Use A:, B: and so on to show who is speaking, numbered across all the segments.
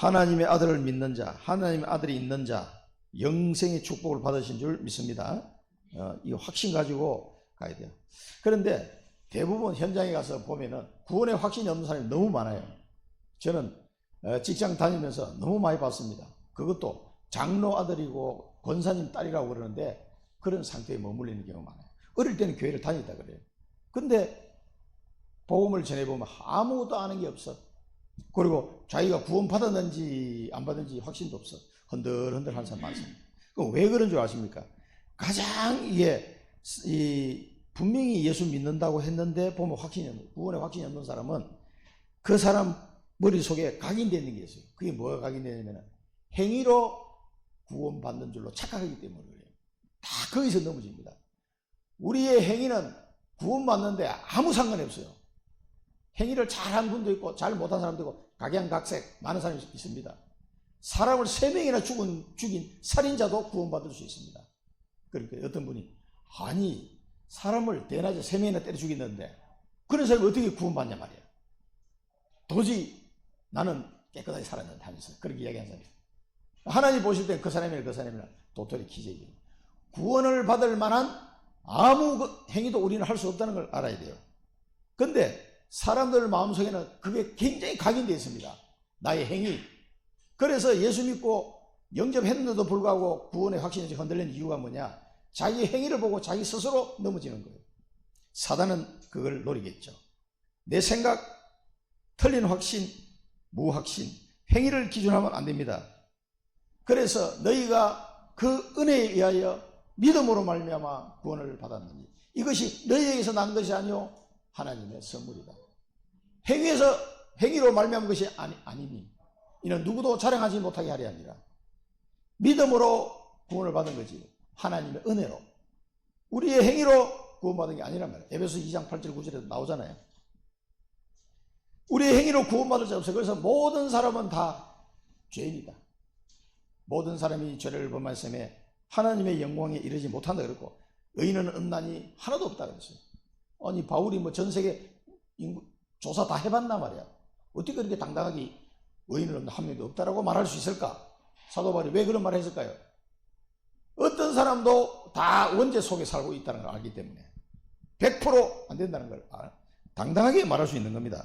A: 하나님의 아들을 믿는 자, 하나님의 아들이 있는 자, 영생의 축복을 받으신 줄 믿습니다. 이 확신 가지고 가야 돼요. 그런데 대부분 현장에 가서 보면은 구원의 확신이 없는 사람이 너무 많아요. 저는 직장 다니면서 너무 많이 봤습니다. 그것도 장로 아들이고 권사님 딸이라고 그러는데 그런 상태에 머물리는 경우가 많아요. 어릴 때는 교회를 다녔다 그래요. 근데 복음을 전해보면 아무것도 아는 게 없어. 그리고 자기가 구원 받았는지 안 받았는지 확신도 없어. 흔들흔들 하는 사람 많습니다. 그럼 왜 그런 줄 아십니까? 가장 분명히 예수 믿는다고 했는데 보면 구원에 확신이 없는 사람은 그 사람 머릿속에 각인되어 있는 게 있어요. 그게 뭐가 각인되냐면 행위로 구원받는 줄로 착각하기 때문에 그래요. 다 거기서 넘어집니다. 우리의 행위는 구원받는데 아무 상관이 없어요. 행위를 잘한 분도 있고 잘 못한 사람도 있고 각양각색 많은 사람이 있습니다. 사람을 3명이나 죽인 살인자도 구원받을 수 있습니다. 그러니까 어떤 분이 아니 사람을 대낮에 3명이나 때려 죽였는데 그런 사람이 어떻게 구원받냐 말이야. 도저히 나는 깨끗하게 살았는데 하면서 그렇게 이야기한 사람이 있어요. 하나님 보실 때 그 사람이나 도토리 기적이에요. 구원을 받을 만한 아무 행위도 우리는 할 수 없다는 걸 알아야 돼요. 근데 사람들 마음속에는 그게 굉장히 각인되어 있습니다. 나의 행위. 그래서 예수 믿고 영접했는데도 불구하고 구원의 확신이 흔들리는 이유가 뭐냐? 자기 행위를 보고 자기 스스로 넘어지는 거예요. 사단은 그걸 노리겠죠. 내 생각, 틀린 확신, 무확신, 행위를 기준하면 안 됩니다. 그래서 너희가 그 은혜에 의하여 믿음으로 말미암아 구원을 받았느니 이것이 너희에게서 난 것이 아니요 하나님의 선물이다. 행위로 말미암은 것이 아니니 이는 누구도 자랑하지 못하게 하려 합니다. 믿음으로 구원을 받은 거지 하나님의 은혜로 우리의 행위로 구원받은 게 아니란 말이에요. 에베소 2장 8절 9절에도 나오잖아요. 우리의 행위로 구원받을 자 없어요. 그래서 모든 사람은 다 죄인이다. 모든 사람이 죄를 범했음에 하나님의 영광에 이르지 못한다 그랬고 의인은 없나니 하나도 없다 그랬어요. 아니 바울이 전 세계 조사 다 해봤나 말이야. 어떻게 그렇게 당당하게 의인은 한 명도 없다라고 말할 수 있을까? 사도 바울이 왜 그런 말을 했을까요? 어떤 사람도 다 원죄 속에 살고 있다는 걸 알기 때문에 100% 안 된다는 걸 당당하게 말할 수 있는 겁니다.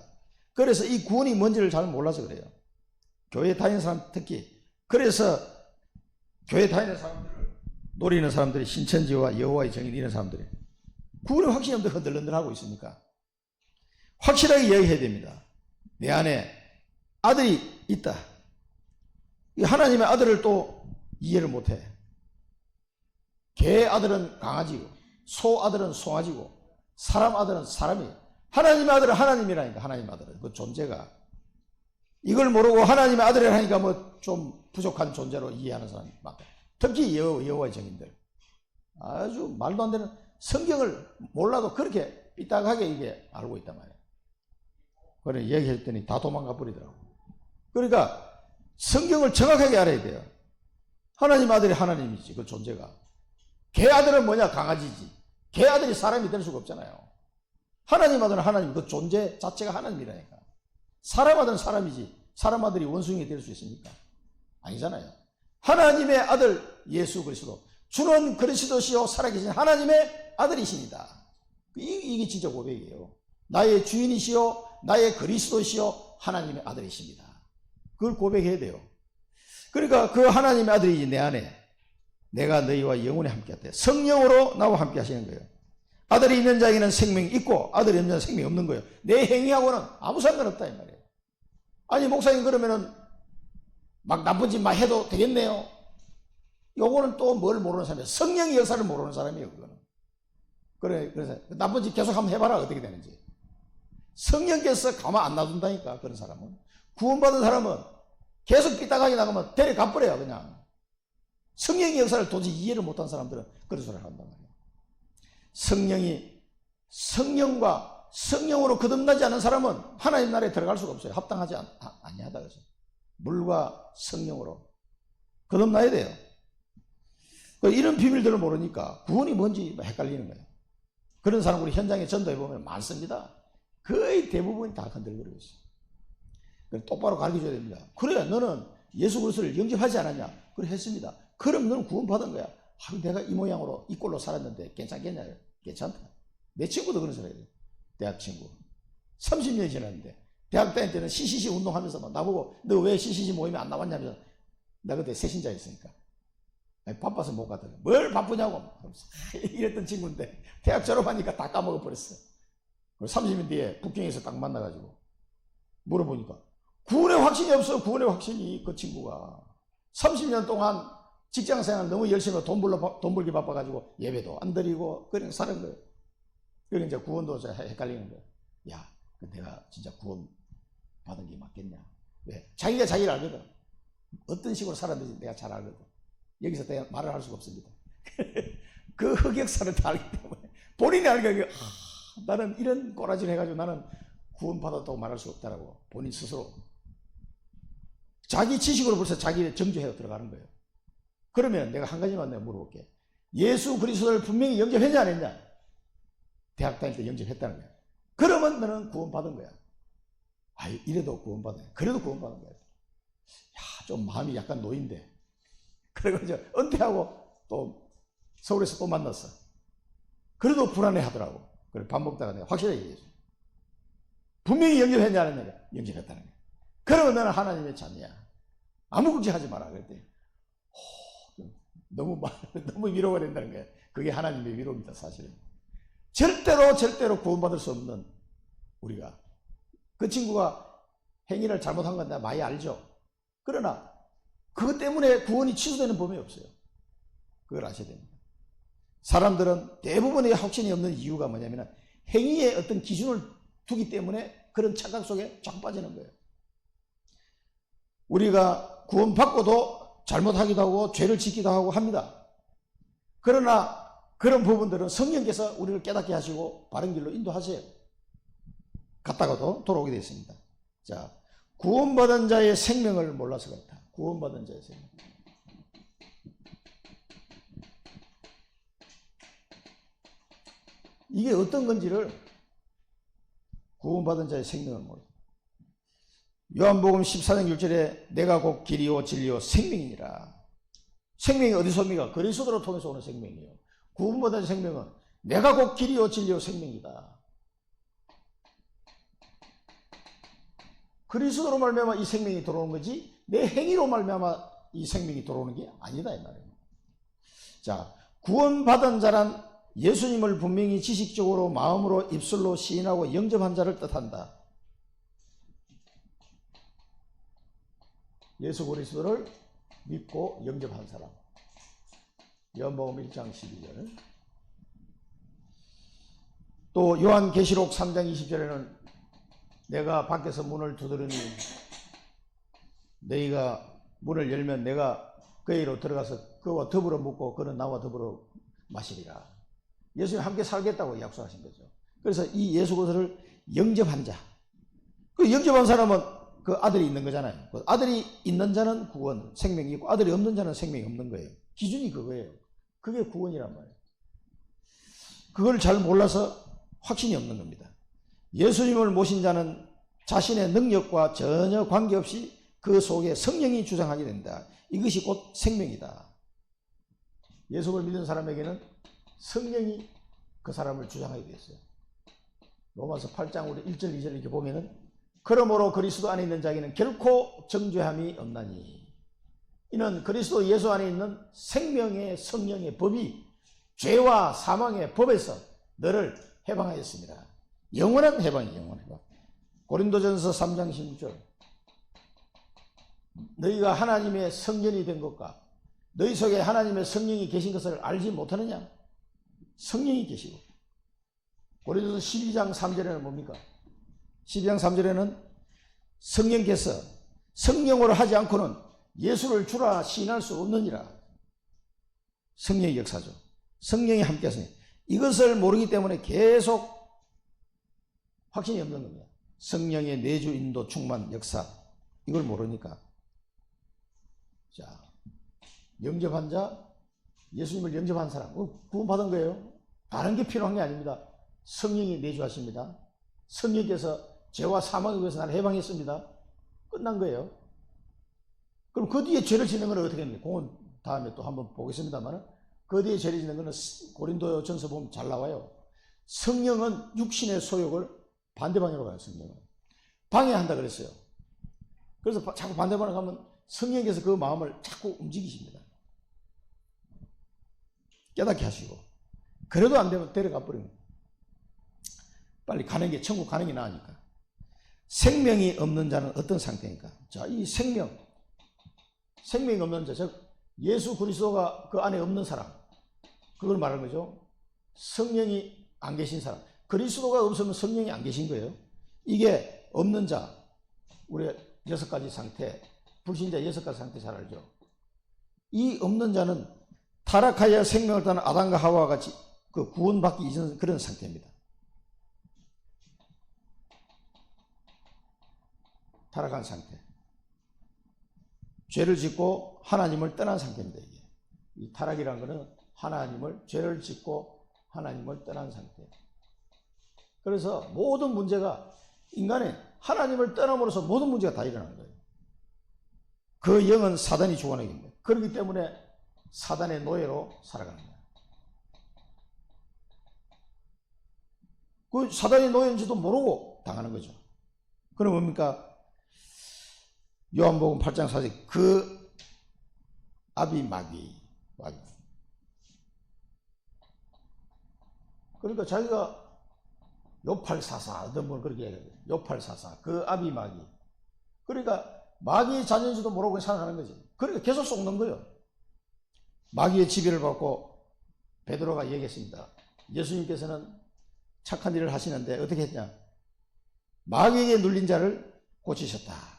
A: 그래서 이 구원이 뭔지를 잘 몰라서 그래요. 교회 다니는 사람 특히. 그래서 교회 다니는 사람들을 노리는 사람들이 신천지와 여호와의 증인 이런 사람들이 구원의 확신이 없는데 흔들흔들하고 있으니까 확실하게 이야기해야 됩니다. 내 안에 아들이 있다. 하나님의 아들을 또 이해를 못해. 개 아들은 강아지고 소 아들은 송아지고 사람 아들은 사람이에요. 하나님의 아들은 하나님이라니까. 하나님의 아들은 그 존재가 이걸 모르고 하나님의 아들이라 하니까 좀 부족한 존재로 이해하는 사람이 많다. 특히 여호와의 증인들 아주 말도 안 되는 성경을 몰라도 그렇게 삐딱하게 이게 알고 있단 말이에요. 그래 얘기했더니 다 도망가 버리더라고. 그러니까 성경을 정확하게 알아야 돼요. 하나님 아들이 하나님이지 그 존재가. 개 아들은 뭐냐? 강아지지. 개 아들이 사람이 될 수가 없잖아요. 하나님 아들은 하나님 그 존재 자체가 하나님이라니까. 사람 아들은 사람이지 사람 아들이 원숭이가 될 수 있습니까? 아니잖아요. 하나님의 아들 예수 그리스도 주는 그리스도시요 살아계신 하나님의 아들이십니다. 이게 진짜 고백이에요. 나의 주인이시요 나의 그리스도시요 하나님의 아들이십니다. 그걸 고백해야 돼요. 그러니까 그 하나님의 아들이 내 안에 내가 너희와 영원히 함께 하되 성령으로 나와 함께 하시는 거예요. 아들이 있는 자에게는 생명이 있고 아들이 없는 자는 생명이 없는 거예요. 내 행위하고는 아무 상관없다 이 말이에요. 아니 목사님 그러면은 막 나쁜 짓 막 해도 되겠네요. 요거는 또 뭘 모르는 사람이에요. 성령의 역사를 모르는 사람이에요. 그거는. 그래서 나쁜 짓 계속 한번 해봐라 어떻게 되는지. 성령께서 가만 안 놔둔다니까 그런 사람은. 구원받은 사람은 계속 삐딱하게 나가면 데려가 버려요 그냥. 성령의 역사를 도저히 이해를 못한 사람들은 그런 소리를 한단 말이에요. 성령과 성령으로 거듭나지 않은 사람은 하나님 나라에 들어갈 수가 없어요. 합당하지 아니하다 그래서. 물과 성령으로 거듭나야 돼요. 이런 비밀들을 모르니까 구원이 뭔지 헷갈리는 거예요. 그런 사람 우리 현장에 전도해 보면 많습니다. 거의 대부분이 다 흔들거리고 있어요. 똑바로 가르쳐줘야 됩니다. 그래, 너는 예수 그리스도를 영접하지 않았냐? 그래, 했습니다. 그럼 너는 구원받은 거야. 내가 이 모양으로 이 꼴로 살았는데 괜찮겠냐? 괜찮다. 내 친구도 그런 소리예요. 대학 친구. 30년이 지났는데 대학 다닐 때는 CCC 운동하면서 막 나보고 너 왜 CCC 모임에 안 나왔냐면서 나 그때 새신자였으니까 바빠서 못 가더라고. 뭘 바쁘냐고 이랬던 친구인데 대학 졸업하니까 다 까먹어버렸어. 30년 뒤에 북경에서 딱 만나가지고 물어보니까 구원의 확신이 없어. 구원의 확신이. 그 친구가 30년 동안 직장생활 너무 열심히 돈 벌기 바빠가지고 예배도 안 드리고 그냥 사는 거예요. 그러니까 이제 구원도 헷갈리는 거예요. 야, 내가 진짜 구원 받은 게 맞겠냐? 왜? 자기가 자기를 알거든. 어떤 식으로 살았는지 내가 잘 알거든. 여기서 내가 말을 할 수가 없습니다. 그 흑역사를 다 알기 때문에 본인이 알기에 나는 이런 꼬라지를 해가지고 나는 구원 받았다고 말할 수 없다라고 본인 스스로 자기 지식으로 벌써 자기를 정죄해 들어가는 거예요. 그러면 내가 한 가지만 내가 물어볼게. 예수 그리스도를 분명히 영접했냐 안 했냐? 대학 다닐 때 영접했다는 거야. 그러면 너는 구원받은 거야. 이래도 구원받은 거야. 그래도 구원받은 거야. 좀 마음이 약간 놓인데. 그리고 이제 은퇴하고 또 서울에서 또 만났어. 그래도 불안해 하더라고. 그래, 밥 먹다가 내가 확실하게 얘기했어. 분명히 영접했냐 안 했냐? 영접했다는 거야. 그러면 너는 하나님의 자녀야. 아무 걱정하지 마라. 그랬더니 너무 위로가 된다는 거야. 그게 하나님의 위로입니다. 사실은. 절대로 구원받을 수 없는 우리가. 그 친구가 행위를 잘못한 건 내가 많이 알죠. 그러나 그것 때문에 구원이 취소되는 법이 없어요. 그걸 아셔야 됩니다. 사람들은 대부분의 확신이 없는 이유가 뭐냐면 행위에 어떤 기준을 두기 때문에 그런 착각 속에 자꾸 빠지는 거예요. 우리가 구원받고도 잘못하기도 하고 죄를 짓기도 하고 합니다. 그러나 그런 부분들은 성령께서 우리를 깨닫게 하시고 바른 길로 인도하세요. 갔다가도 돌아오게 되어 있습니다. 자, 구원받은 자의 생명을 몰라서 그렇다. 구원받은 자의 생명. 이게 어떤 건지를 구원받은 자의 생명을 몰라. 요한복음 14장 6절에 내가 곧 길이요 진리요 생명이니라. 생명이 어디서 옵니까? 그리스도를 통해서 오는 생명이에요. 구원받은 생명은 내가 곧 길이요 진리요 생명이다. 그리스도로 말미암아 이 생명이 들어오는 거지 내 행위로 말미암아 이 생명이 들어오는 게 아니다 이 말이에요. 자, 구원받은 자란 예수님을 분명히 지식적으로 마음으로 입술로 시인하고 영접한 자를 뜻한다. 예수 그리스도를 믿고 영접한 사람. 요한복음 1장 12절. 또 요한계시록 3장 20절에는 내가 밖에서 문을 두드리니 너희가 문을 열면 내가 그에게로 들어가서 그와 더불어 묵고 그는 나와 더불어 마시리라. 예수님 함께 살겠다고 약속하신 거죠. 그래서 이 예수 그리스도를 영접한 자, 그 영접한 사람은 그 아들이 있는 거잖아요. 그 아들이 있는 자는 구원, 생명이 있고 아들이 없는 자는 생명이 없는 거예요. 기준이 그거예요. 그게 구원이란 말이에요. 그걸 잘 몰라서 확신이 없는 겁니다. 예수님을 모신 자는 자신의 능력과 전혀 관계없이 그 속에 성령이 주장하게 된다. 이것이 곧 생명이다. 예수를 믿는 사람에게는 성령이 그 사람을 주장하게 되었어요. 로마서 8장 우리 1절 2절 이렇게 보면은 그러므로 그리스도 안에 있는 자에게는 결코 정죄함이 없나니 이는 그리스도 예수 안에 있는 생명의 성령의 법이 죄와 사망의 법에서 너를 해방하였습니다. 영원한 해방이에요. 영원한 해방. 고린도전서 3장 16절 너희가 하나님의 성전이 된 것과 너희 속에 하나님의 성령이 계신 것을 알지 못하느냐? 성령이 계시고. 고린도서 12장 3절에는 뭡니까? 12장 3절에는 성령께서 성령으로 하지 않고는 예수를 주라 시인할 수 없느니라. 성령의 역사죠. 성령이 함께 하시니 이것을 모르기 때문에 계속 확신이 없는 겁니다. 성령의 내주 인도 충만 역사 이걸 모르니까. 자, 영접한 자, 예수님을 영접한 사람 구원받은 거예요. 다른 게 필요한 게 아닙니다. 성령이 내주하십니다. 성령께서 죄와 사망에 의해서 나를 해방했습니다. 끝난 거예요. 그럼 그 뒤에 죄를 짓는 건 어떻게 합니까? 그건 다음에 또 한번 보겠습니다만, 그 뒤에 죄를 짓는 거는 고린도전서 보면 잘 나와요. 성령은 육신의 소욕을 반대 방향으로 가요. 성령은 방해한다 그랬어요. 그래서 자꾸 반대 방향으로 가면 성령께서 그 마음을 자꾸 움직이십니다. 깨닫게 하시고, 그래도 안 되면 데려가 버립니다. 빨리 가는 게, 천국 가는 게 나으니까. 생명이 없는 자는 어떤 상태입니까? 자, 이 생명이 없는 자, 즉 예수 그리스도가 그 안에 없는 사람, 그걸 말하는 거죠. 성령이 안 계신 사람. 그리스도가 없으면 성령이 안 계신 거예요. 이게 없는 자, 우리 6가지 상태, 불신자 6가지 상태 잘 알죠. 이 없는 자는 타락하여 생명을 따는 아담과 하와와 같이 그 구원받기 이전 그런 상태입니다. 타락한 상태. 죄를 짓고 하나님을 떠난 상태입니다. 이게. 이 타락이라는 것은 죄를 짓고 하나님을 떠난 상태. 그래서 모든 문제가 인간의 하나님을 떠남으로써 모든 문제가 다 일어나는 거예요. 그 영은 사단이 주관하게 됩니다. 그렇기 때문에 사단의 노예로 살아가는 거예요. 그 사단의 노예인지도 모르고 당하는 거죠. 그럼 뭡니까? 요한복음 8장 4절 그 아비 마귀. 그러니까 자기가 요팔사사 어떤 분은 그렇게 얘기해요. 요팔사사 그 아비 마귀. 그러니까 마귀의 자녀인지도 모르고 살아가는 거지. 그러니까 계속 속는 거예요. 마귀의 지배를 받고 베드로가 얘기했습니다. 예수님께서는 착한 일을 하시는데 어떻게 했냐? 마귀에게 눌린 자를 고치셨다.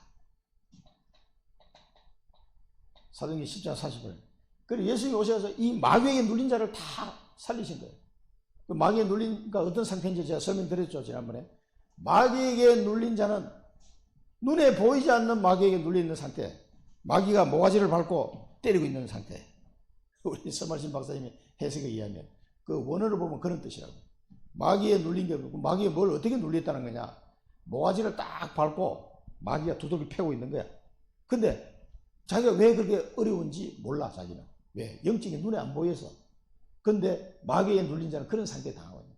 A: 사도행전 10장 40절. 그리고 예수님이 오셔서 이 마귀에게 눌린 자를 다 살리신 거예요. 그 마귀에 눌린가 어떤 상태인지 제가 설명드렸죠, 지난번에. 마귀에게 눌린 자는 눈에 보이지 않는 마귀에게 눌려 있는 상태. 마귀가 모가지를 밟고 때리고 있는 상태. 우리 서말신 박사님이 해석에 의하면 그 원어를 보면 그런 뜻이라고. 마귀에 눌린 게 없고 마귀에 뭘 어떻게 눌렸다는 거냐. 모가지를 딱 밟고 마귀가 두들겨 패고 있는 거야. 근데 자기가 왜 그렇게 어려운지 몰라, 자기는. 왜? 영적인 눈에 안 보여서. 근데 마귀에 눌린 자는 그런 상태에 당하거든요.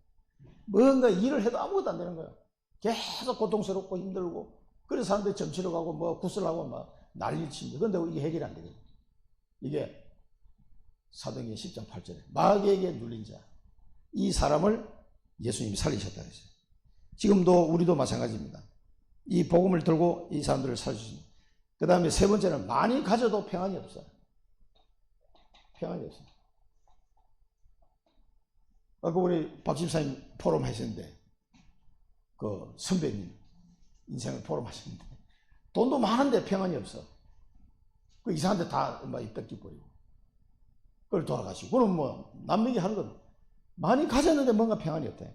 A: 뭔가 일을 해도 아무것도 안 되는 거예요. 계속 고통스럽고 힘들고. 그래서 사람들이 점치러 가고 뭐 구슬하고 막 난리를 칩니다. 그런데 이게 해결이 안 되거든요. 이게 사도행전 10장 8절에 마귀에게 눌린 자. 이 사람을 예수님이 살리셨다 그랬어요. 지금도 우리도 마찬가지입니다. 이 복음을 들고 이 사람들을 살리십니다. 그 다음에 세 번째는 많이 가져도 평안이 없어요. 평안이 없어요. 아까 우리 박 집사님 포럼 하셨는데, 그 선배님 인생을 포럼 하셨는데, 돈도 많은데 평안이 없어. 그 이상한 데 다 뺏기 버리고. 그걸 돌아가시고. 그럼 뭐, 남에게 하는 건 많이 가졌는데 뭔가 평안이 없대.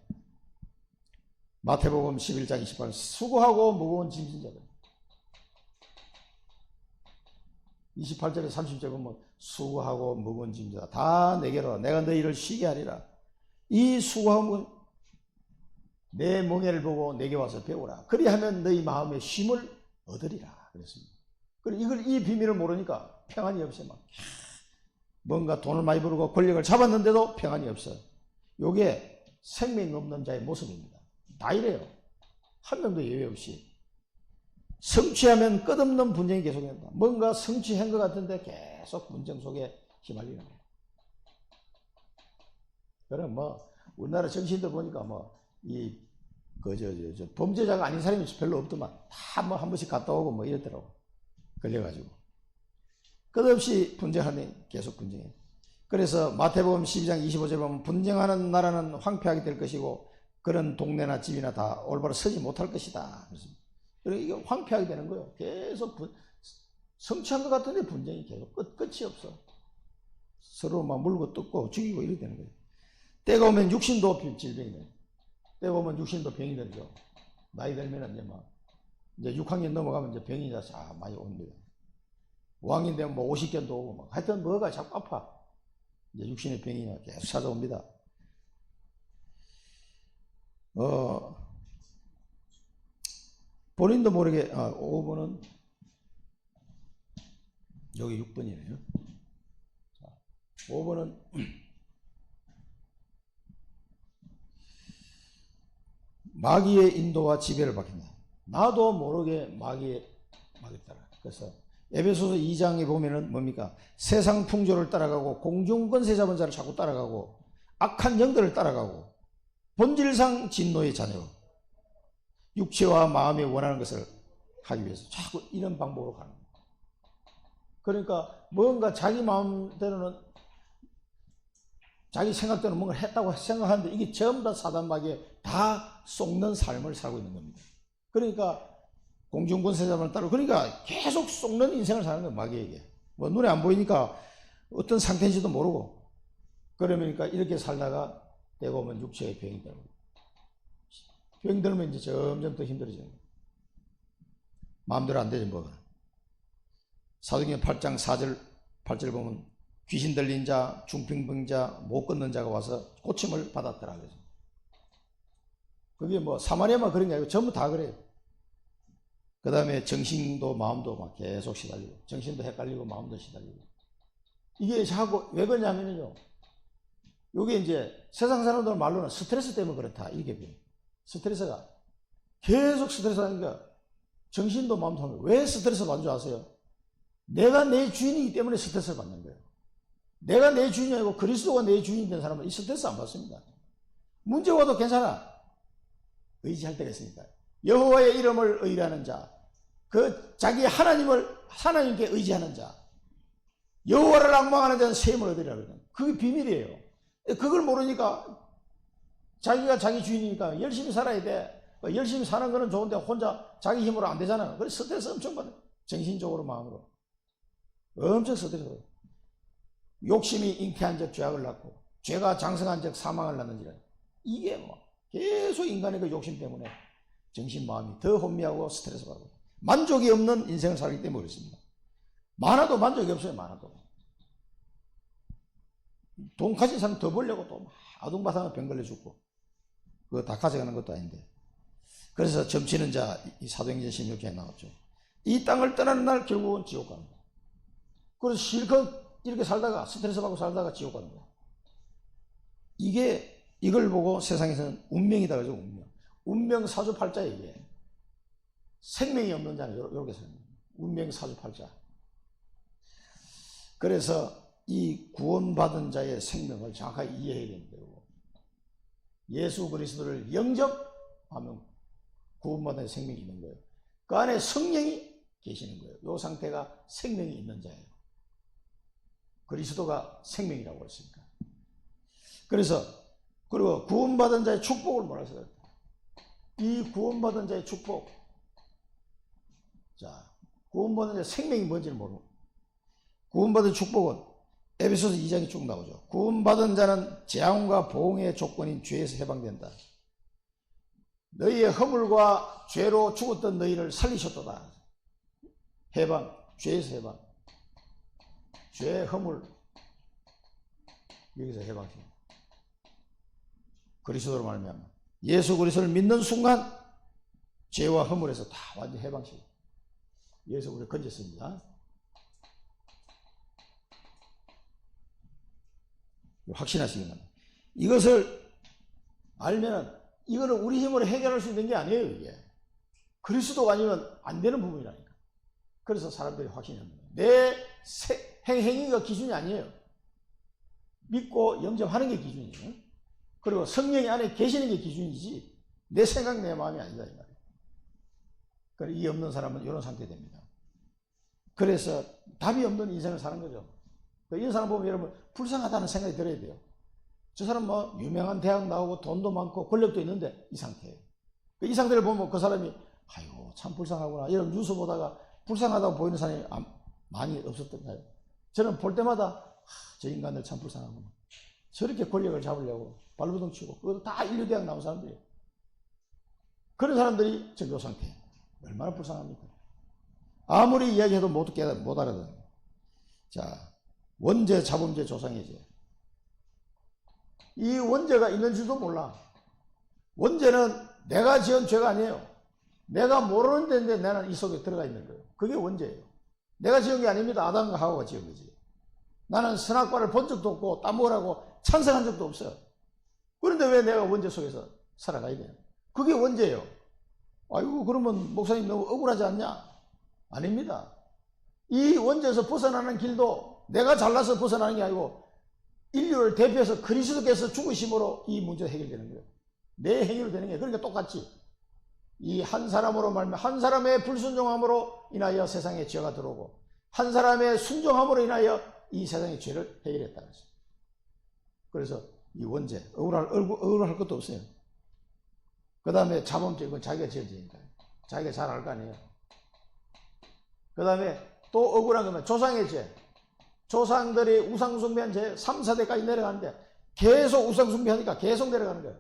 A: 마태복음 11장 28절, 수고하고 무거운 짐진 자들. 28절에 30절 보면 수고하고 무거운 짐자다 다 내게로 내가 너희를 쉬게 하리라. 이 수고함은 내 멍에를 보고 내게 와서 배우라. 그리하면 너희 마음에 쉼을 얻으리라 그랬습니다. 그리고 이 비밀을 모르니까 평안이 없어요. 막 뭔가 돈을 많이 벌고 권력을 잡았는데도 평안이 없어요. 이게 생명 없는 자의 모습입니다. 다 이래요. 한 명도 예외 없이. 성취하면 끝없는 분쟁이 계속된다. 뭔가 성취한 것 같은데 계속 분쟁 속에 휘말리는 거예요. 그럼 뭐 우리나라 정치인들 보니까 범죄자가 아닌 사람이 별로 없더만 다 뭐 한 번씩 갔다 오고 뭐 이랬더라고. 걸려가지고 끝없이 분쟁하는 계속 분쟁해. 그래서 마태복음 12장 25절 보면 분쟁하는 나라는 황폐하게 될 것이고 그런 동네나 집이나 다 올바로 서지 못할 것이다. 그렇습니다. 그리고 이게 황폐하게 되는 거예요. 계속 성취한 것 같은데 분쟁이 계속 끝이 없어. 서로 막 물고 뜯고 죽이고 이렇게 되는 거예요. 때가 오면 육신도 질병이 돼요. 때가 오면 육신도 병이 들죠. 나이 들면 이제 6학년 넘어가면 이제 병이 많이 옵니다. 5학년 되면 뭐 50견도 오고 막 하여튼 뭐가 자꾸 아파. 이제 육신의 병이 계속 찾아옵니다. 본인도 모르게 5번은 여기 6번이네요. 5번은 마귀의 인도와 지배를 받긴다. 나도 모르게 마귀에 따라. 그래서 에베소서 2장에 보면은 뭡니까? 세상 풍조를 따라가고 공중 권세 잡은 자를 자꾸 따라가고 악한 영들을 따라가고 본질상 진노의 자녀, 육체와 마음이 원하는 것을 하기 위해서 자꾸 이런 방법으로 가는 거예요. 그러니까 뭔가 자기 마음대로는, 자기 생각대로 뭔가 했다고 생각하는데 이게 전부 다 사단 마귀에 다 속는 삶을 살고 있는 겁니다. 그러니까 공중권세자만 따로, 그러니까 계속 속는 인생을 사는 거예요. 마귀에게. 뭐 눈에 안 보이니까 어떤 상태인지도 모르고, 그러니까 이렇게 살다가 되고 오면 육체의 병이 들고, 병 들면 이제 점점 더 힘들어지는 거예요. 마음대로 안 되지 뭐가. 사도행전 8장 4절 8절 보면 귀신 들린 자, 중풍병자, 못 걷는 자가 와서 고침을 받았더라 그래서. 그게 뭐 사마리아만 그런 게 아니고 전부 다 그래요. 그 다음에 정신도 마음도 막 계속 시달리고, 정신도 헷갈리고 마음도 시달리고. 이게 자꾸 왜 그러냐면요, 이게 이제 세상 사람들 말로는 스트레스 때문에 그렇다 이렇게 봐요. 스트레스가 계속 스트레스 하니까 정신도 마음도 하는 거예요. 왜 스트레스 받는 줄 아세요? 내가 내 주인이기 때문에 스트레스를 받는 거예요. 내가 내 주인이 아니고 그리스도가 내 주인이 된 사람은 이 스트레스 안 받습니다. 문제 와도 괜찮아. 의지할 때가 있으니까. 여호와의 이름을 의뢰하는 자, 그 자기 하나님께 의지하는 자, 여호와를 앙망하는 자는 세임을 얻으리라 그러는, 그게 비밀이에요. 그걸 모르니까 자기가 자기 주인이니까 열심히 살아야 돼. 열심히 사는 거는 좋은데 혼자 자기 힘으로 안 되잖아. 그래서 스트레스 엄청 받아. 정신적으로 마음으로 엄청 스트레스 받아. 욕심이 잉태한 적 죄악을 낳고 죄가 장성한 적 사망을 낳는지라. 이게 뭐 계속 인간의 그 욕심 때문에 정신 마음이 더 혼미하고 스트레스 받고 만족이 없는 인생을 살기 때문에 그렇습니다. 많아도 만족이 없어요. 많아도 돈 가진 사람 더 벌려고 또 아둥바둥 병 걸려 죽고 그거 다 가져가는 것도 아닌데. 그래서 점치는 자, 이 사도행전 16장에 나왔죠. 이 땅을 떠나는 날 결국은 지옥 가는 거예요. 그래서 실컷 이렇게 살다가 스트레스 받고 살다가 지옥 가는 거예요. 이걸 보고 세상에서는 운명이다 그러죠. 운명 사주팔자에 이게 생명이 없는 자는 이렇게 사는 거예요. 운명 사주팔자. 그래서 이 구원받은 자의 생명을 정확하게 이해해야 됩니다. 예수 그리스도를 영접하면 구원받은 생명이 있는 거예요. 그 안에 성령이 계시는 거예요. 이 상태가 생명이 있는 자예요. 그리스도가 생명이라고 했으니까. 그래서 그리고 구원받은 자의 축복을 뭐라 했어요? 이 구원받은 자의 축복. 자, 구원받은 자의 생명이 뭔지는 모르고, 구원받은 축복은 에베소서 2장에 쭉 나오죠. 구원받은 자는 재앙과 보응의 조건인 죄에서 해방된다. 너희의 허물과 죄로 죽었던 너희를 살리셨도다. 해방, 죄에서 해방. 죄, 허물, 여기서 해방됩니다. 그리스도로 말미암아 예수 그리스도를 믿는 순간 죄와 허물에서 다 완전 해방시켜요. 예수 우리를 건졌습니다. 확신하시기 바랍니다. 이것을 알면은 이거는 우리 힘으로 해결할 수 있는 게 아니에요. 이게 그리스도가 아니면 안 되는 부분이라니까. 그래서 사람들이 확신합니다. 내 행위가 기준이 아니에요. 믿고 영접하는 게 기준이에요. 그리고 성령이 안에 계시는 게 기준이지 내 생각 내 마음이 아니다 이 말이에요. 그래서 이 없는 사람은 이런 상태 됩니다. 그래서 답이 없는 인생을 사는 거죠. 이런 사람 보면 여러분 불쌍하다는 생각이 들어야 돼요. 저 사람 뭐 유명한 대학 나오고 돈도 많고 권력도 있는데 이 상태예요. 이 상태를 보면 그 사람이 아이고 참 불쌍하구나 이런 뉴스 보다가 불쌍하다고 보이는 사람이 많이 없었던가요? 저는 볼 때마다 저 인간들 참 불쌍하구나. 저렇게 권력을 잡으려고 발버둥 치고 그것도 다 인류대학 나온 사람들이에요. 그런 사람들이 지금 이 상태 얼마나 불쌍합니까? 아무리 이야기해도 못 알아듣는. 자, 원죄, 자범죄, 조상의 죄. 이 원죄가 있는지도 몰라. 원죄는 내가 지은 죄가 아니에요. 내가 모르는 데인데 나는 이 속에 들어가 있는 거예요. 그게 원죄예요. 내가 지은 게 아닙니다. 아담과 하와가 지은 거지. 나는 선악과를 본 적도 없고 따먹으라고 찬성한 적도 없어요. 그런데 왜 내가 원죄 속에서 살아가야 돼요? 그게 원죄예요. 아이고, 그러면 목사님 너무 억울하지 않냐? 아닙니다. 이 원죄에서 벗어나는 길도 내가 잘나서 벗어나는 게 아니고 인류를 대표해서 그리스도께서 죽으심으로 이 문제가 해결되는 거예요. 내 행위로 되는 게. 그러니까 똑같이 이 한 사람으로 말하면 한 사람의 불순종함으로 인하여 세상에 죄가 들어오고 한 사람의 순종함으로 인하여 이 세상의 죄를 해결했다는 것입니다. 그래서 이 원죄, 억울할 것도 없어요. 그 다음에 자범죄, 이건 자기가 지어지니까 자기가 잘 알 거 아니에요. 그 다음에 또 억울한 거면 조상의 죄. 조상들이 우상숭배한 죄 3, 4대까지 내려가는데 계속 우상숭배하니까 계속 내려가는 거예요.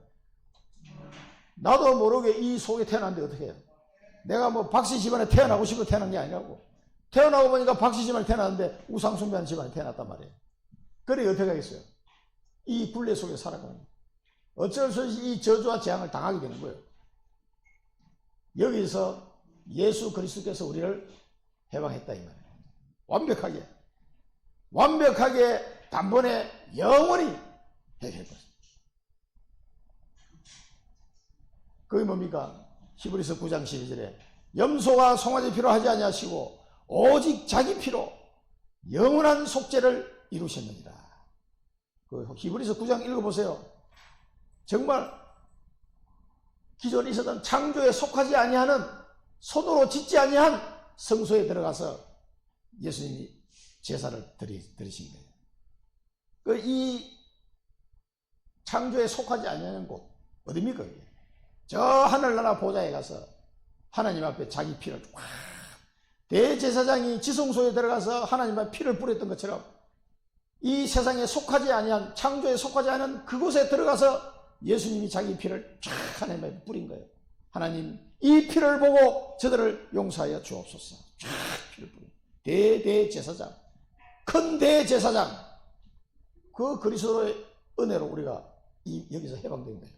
A: 나도 모르게 이 속에 태어났는데 어떻게 해요? 내가 뭐 박씨 집안에 태어나고 싶어 태어난 게 아니라고. 태어나고 보니까 박씨 집안에 태어났는데 우상숭배하는 집안에 태어났단 말이에요. 그래 어떻게 하겠어요? 이 굴레 속에 살아가는 거예요. 어쩔 수 없이 이 저주와 재앙을 당하게 되는 거예요. 여기서 예수 그리스도께서 우리를 해방했다 이 말이에요. 완벽하게 단번에 영원히 해결했다. 그게 뭡니까? 히브리서 9장 12절에 염소와 송아지 피로 하지 아니하시고 오직 자기 피로 영원한 속죄를 이루셨느니라. 그 히브리서 9장 읽어보세요. 정말 기존에 있었던 창조에 속하지 아니하는 손으로 짓지 아니한 성소에 들어가서 예수님이 제사를 드리신 거예요. 이 창조에 속하지 아니하는 곳 어디입니까? 이게? 저 하늘나라 보좌에 가서 하나님 앞에 자기 피를 꽉 대제사장이 지성소에 들어가서 하나님 앞에 피를 뿌렸던 것처럼 이 세상에 속하지 아니한 창조에 속하지 않은 그곳에 들어가서 예수님이 자기 피를 쫙 하나님 앞에 뿌린 거예요. 하나님 이 피를 보고 저들을 용서하여 주옵소서. 쫙 피를 뿌린 대제사장, 큰 대제사장, 그 그리스도의 은혜로 우리가 여기서 해방된 거예요.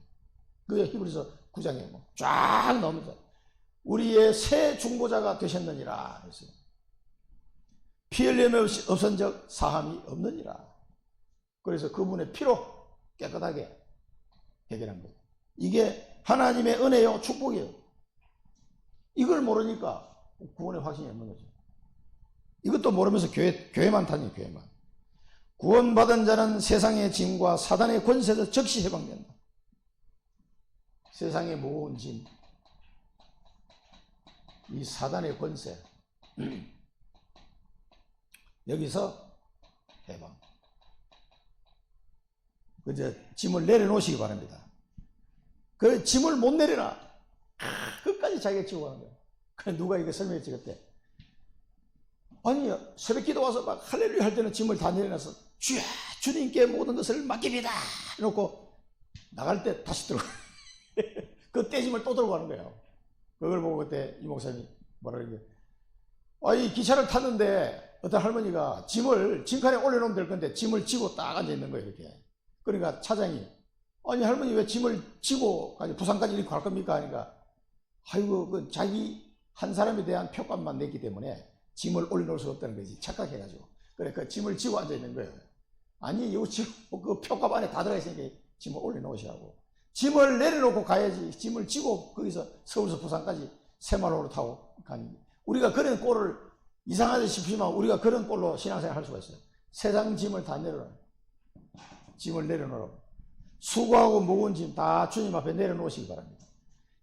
A: 그게 히브리서 9장에 쫙 나옵니다. 우리의 새 중보자가 되셨느니라 했어요. 피 흘림이 없은 적 사함이 없느니라. 그래서 그분의 피로 깨끗하게 해결한 거예요. 이게 하나님의 은혜요 축복이에요. 이걸 모르니까 구원의 확신이 없는 거죠. 이것도 모르면서 교회만 다니요. 교회만. 구원받은 자는 세상의 짐과 사단의 권세에서 즉시 해방된다. 세상의 무거운 짐, 이 사단의 권세, 여기서 해방. 이제 짐을 내려놓으시기 바랍니다. 그 짐을 못 내려놔. 끝까지 자기가 지고 가는 거야. 그래 누가 이거 설명했지 그때? 아니 새벽 기도 와서 막 할렐루야 할 때는 짐을 다 내려놔서 주야 주님께 모든 것을 맡깁니다 해놓고 나갈 때 다시 들어가. 그 떼짐을 또 들고 가는 거예요. 그걸 보고 그때 이 목사님이 뭐라 그러는 거예요. 아니 기차를 탔는데 어떤 할머니가 짐을 짐칸에 올려놓으면 될 건데 짐을 지고 딱 앉아 있는 거예요. 이렇게. 그러니까 차장이 아니 할머니 왜 짐을 지고 부산까지 이렇게 갈 겁니까? 하니까 아이고 그 자기 한 사람에 대한 표값만 냈기 때문에 짐을 올려놓을 수 없다는 거지. 착각해가지고. 그래 그 짐을 지고 앉아 있는 거예요. 아니 요 짐 그 표값 안에 다 들어가 있으니까 짐을 올려놓으시라고. 짐을 내려놓고 가야지. 짐을 지고 거기서 서울에서 부산까지 새마을호로 타고 가니. 우리가 그런 꼴을 이상하게 싶지만 우리가 그런 꼴로 신앙생활 할 수가 있어요. 세상 짐을 다 내려놔. 짐을 내려놓으라고. 수고하고 무거운 짐 다 주님 앞에 내려놓으시기 바랍니다.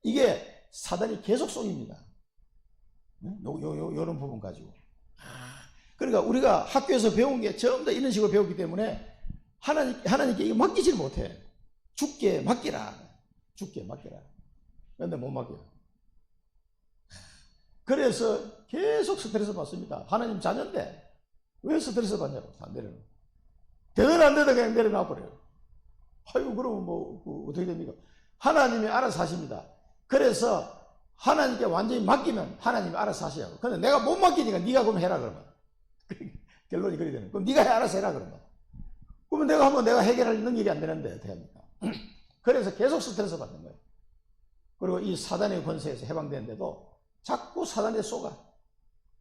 A: 이게 사단이 계속 속입니다. 요런 부분 가지고. 그러니까 우리가 학교에서 배운 게 전부 다 이런 식으로 배웠기 때문에 하나님께 이거 맡기지를 못해. 죽게 맡기라. 죽게 맡기라. 그런데 못 맡겨. 그래서 계속 스트레스 받습니다. 하나님 자녀인데 왜 스트레스 받냐고. 다 내려놔. 되든 안 되든 그냥 내려놔 버려요. 아이고 그러면 뭐 어떻게 됩니까? 하나님이 알아서 하십니다. 그래서 하나님께 완전히 맡기면 하나님이 알아서 하시라고. 근데 내가 못 맡기니까 네가 그럼 해라 그러면. 결론이 그리 되는. 그럼 네가 알아서 해라 그러면. 그러면 내가 해결할 능력이 안 되는데 어떻게 합니까? 그래서 계속 스트레스 받는 거예요. 그리고 이 사단의 권세에서 해방되는데도 자꾸 사단에 속아.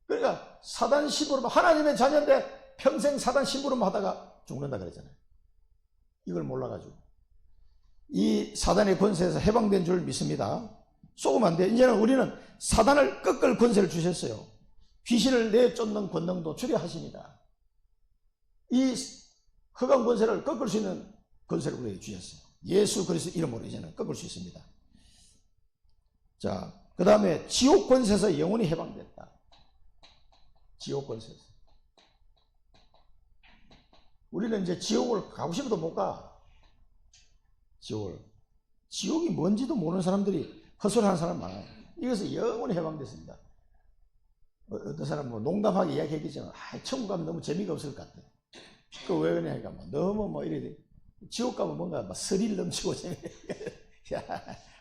A: 그러니까 사단 심부름, 하나님의 자녀인데 평생 사단 심부름 하다가 죽는다 그랬잖아요. 이걸 몰라가지고 이 사단의 권세에서 해방된 줄 믿습니다. 속으면 안 돼. 이제는 우리는 사단을 꺾을 권세를 주셨어요. 귀신을 내쫓는 권능도 주게 하십니다. 이 흑암 권세를 꺾을 수 있는 권세를 우리에게 주셨어요. 예수 그리스도 이름으로 이제는 꺾을 수 있습니다. 자, 그 다음에 지옥 권세에서 영원히 해방됐다. 지옥 권세에서. 우리는 이제 지옥을 가고 싶어도 못 가. 지옥이 뭔지도 모르는 사람들이 헛소리하는 사람 많아요. 이것은 영원히 해방됐습니다. 어떤 사람 뭐 농담하게 이야기했겠지만, 천국 가면 너무 재미가 없을 것 같아. 그 왜 그러냐니까 너무 뭐 이래. 지옥 가면 뭔가 막 스릴 넘치고 재미. 야,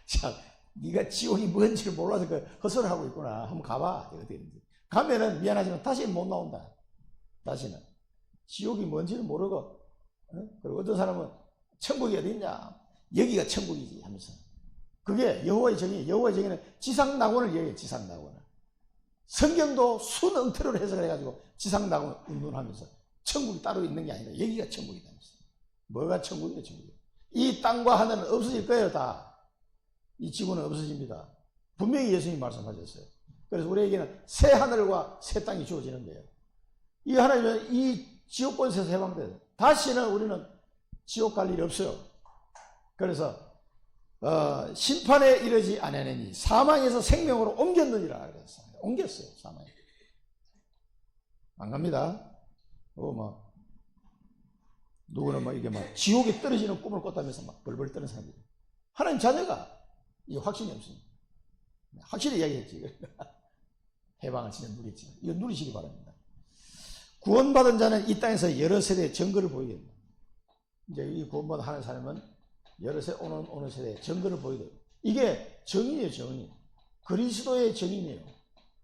A: 참, 네가 지옥이 뭔지를 몰라서 그 헛소리 하고 있구나. 한번 가봐. 어떻게 되는지. 가면은 미안하지만 다시는 못 나온다. 다시는. 지옥이 뭔지를 모르고, 그리고 어떤 사람은 천국이 어디 있냐? 여기가 천국이지 하면서. 그게 여호와의 정의. 여호와의 정의는 지상낙원을 얘기해요. 지상낙원을. 성경도 순엉터리로 해석을 해가지고 지상낙원을 운운하면서 천국이 따로 있는 게 아니라 여기가 천국이다 하면서. 뭐가 천국이에요? 천국이에요. 이 땅과 하늘은 없어질 거예요. 다. 이 지구는 없어집니다. 분명히 예수님이 말씀하셨어요. 그래서 우리에게는 새 하늘과 새 땅이 주어지는 거예요. 이 하나님은 이 지옥 권세에서 해방돼요. 다시는 우리는 지옥 갈 일이 없어요. 그래서 심판에 이르지 아니하니 사망에서 생명으로 옮겼느니라 그랬어요. 옮겼어요. 사망에. 안 갑니다. 누구는 막 이게 막 지옥에 떨어지는 꿈을 꿨다면서 막 벌벌 떠는 사람들이. 하나님 자녀가 이 확신이 없습니다. 확실히 이야기했지. 해방을 진짜 누리지. 이거 누리시기 바랍니다. 구원받은 자는 이 땅에서 여러 세대의 증거를 보이게 됩니다. 이제 이 구원받은 하는 사람은 여러 세 오는 세대의 증거를 보이게 됩니다. 이게 정인이에요, 정인. 그리스도의 정인이에요.